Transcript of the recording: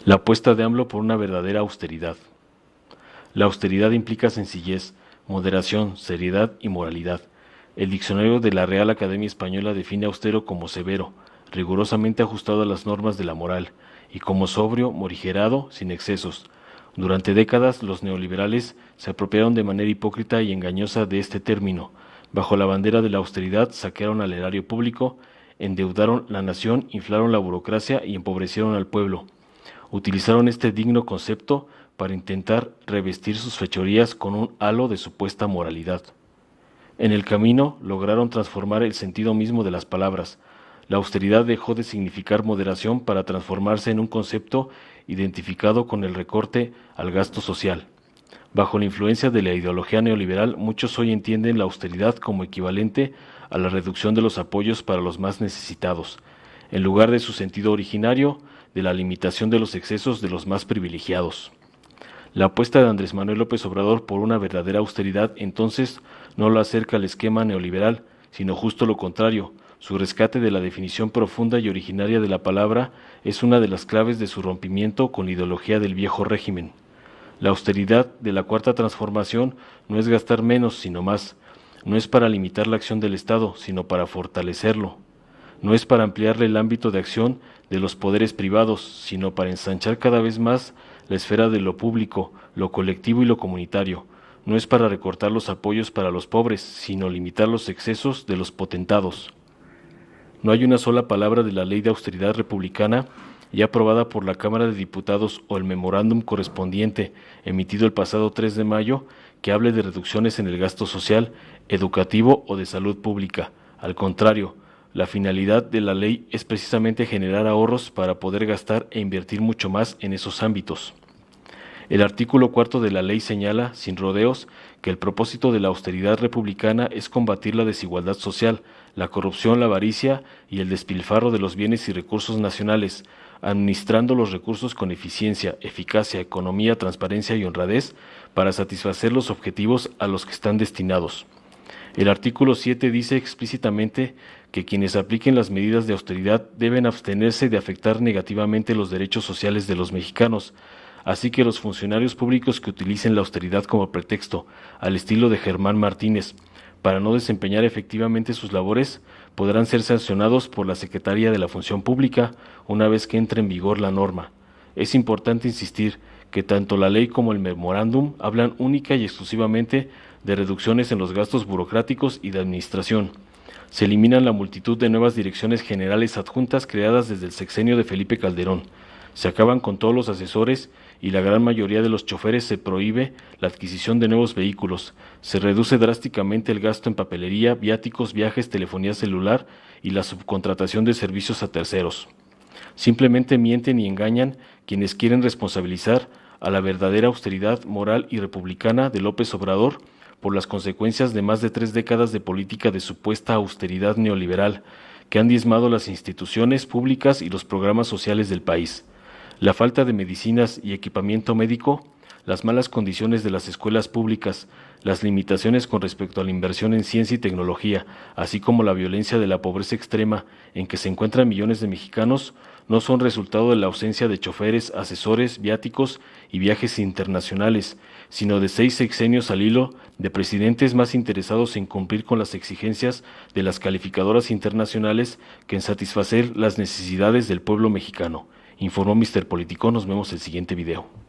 La apuesta de AMLO por una verdadera austeridad. La austeridad implica sencillez, moderación, seriedad y moralidad. El diccionario de la Real Academia Española define austero como severo, rigurosamente ajustado a las normas de la moral, y como sobrio, morigerado, sin excesos. Durante décadas, los neoliberales se apropiaron de manera hipócrita y engañosa de este término. Bajo la bandera de la austeridad, saquearon al erario público, endeudaron la nación, inflaron la burocracia y empobrecieron al pueblo. Utilizaron este digno concepto para intentar revestir sus fechorías con un halo de supuesta moralidad. En el camino lograron transformar el sentido mismo de las palabras. La austeridad dejó de significar moderación para transformarse en un concepto identificado con el recorte al gasto social. Bajo la influencia de la ideología neoliberal, muchos hoy entienden la austeridad como equivalente a la reducción de los apoyos para los más necesitados, en lugar de su sentido originario, de la limitación de los excesos de los más privilegiados. La apuesta de Andrés Manuel López Obrador por una verdadera austeridad entonces no lo acerca al esquema neoliberal, sino justo lo contrario. Su rescate de la definición profunda y originaria de la palabra es una de las claves de su rompimiento con la ideología del viejo régimen. La austeridad de la Cuarta Transformación no es gastar menos, sino más. No es para limitar la acción del Estado, sino para fortalecerlo. No es para ampliarle el ámbito de acción de los poderes privados, sino para ensanchar cada vez más la esfera de lo público, lo colectivo y lo comunitario. No es para recortar los apoyos para los pobres, sino limitar los excesos de los potentados. No hay una sola palabra de la Ley de Austeridad Republicana ya aprobada por la Cámara de Diputados o el memorándum correspondiente, emitido el pasado 3 de mayo, que hable de reducciones en el gasto social, educativo o de salud pública. Al contrario, la finalidad de la ley es precisamente generar ahorros para poder gastar e invertir mucho más en esos ámbitos. El artículo 4 de la ley señala, sin rodeos, que el propósito de la austeridad republicana es combatir la desigualdad social, la corrupción, la avaricia y el despilfarro de los bienes y recursos nacionales, administrando los recursos con eficiencia, eficacia, economía, transparencia y honradez para satisfacer los objetivos a los que están destinados. El artículo 7 dice explícitamente que quienes apliquen las medidas de austeridad deben abstenerse de afectar negativamente los derechos sociales de los mexicanos, así que los funcionarios públicos que utilicen la austeridad como pretexto, al estilo de Germán Martínez, para no desempeñar efectivamente sus labores, podrán ser sancionados por la Secretaría de la Función Pública una vez que entre en vigor la norma. Es importante insistir que tanto la ley como el memorándum hablan única y exclusivamente de reducciones en los gastos burocráticos y de administración. Se eliminan la multitud de nuevas direcciones generales adjuntas creadas desde el sexenio de Felipe Calderón. Se acaban con todos los asesores y la gran mayoría de los choferes. Se prohíbe la adquisición de nuevos vehículos. Se reduce drásticamente el gasto en papelería, viáticos, viajes, telefonía celular y la subcontratación de servicios a terceros. Simplemente mienten y engañan quienes quieren responsabilizar a la verdadera austeridad moral y republicana de López Obrador por las consecuencias de más de 3 décadas de política de supuesta austeridad neoliberal que han diezmado las instituciones públicas y los programas sociales del país. La falta de medicinas y equipamiento médico, las malas condiciones de las escuelas públicas, las limitaciones con respecto a la inversión en ciencia y tecnología, así como la violencia de la pobreza extrema en que se encuentran millones de mexicanos, no son resultado de la ausencia de choferes, asesores, viáticos y viajes internacionales, sino de 6 sexenios al hilo de presidentes más interesados en cumplir con las exigencias de las calificadoras internacionales que en satisfacer las necesidades del pueblo mexicano. Informó Mr. Político. Nos vemos en el siguiente video.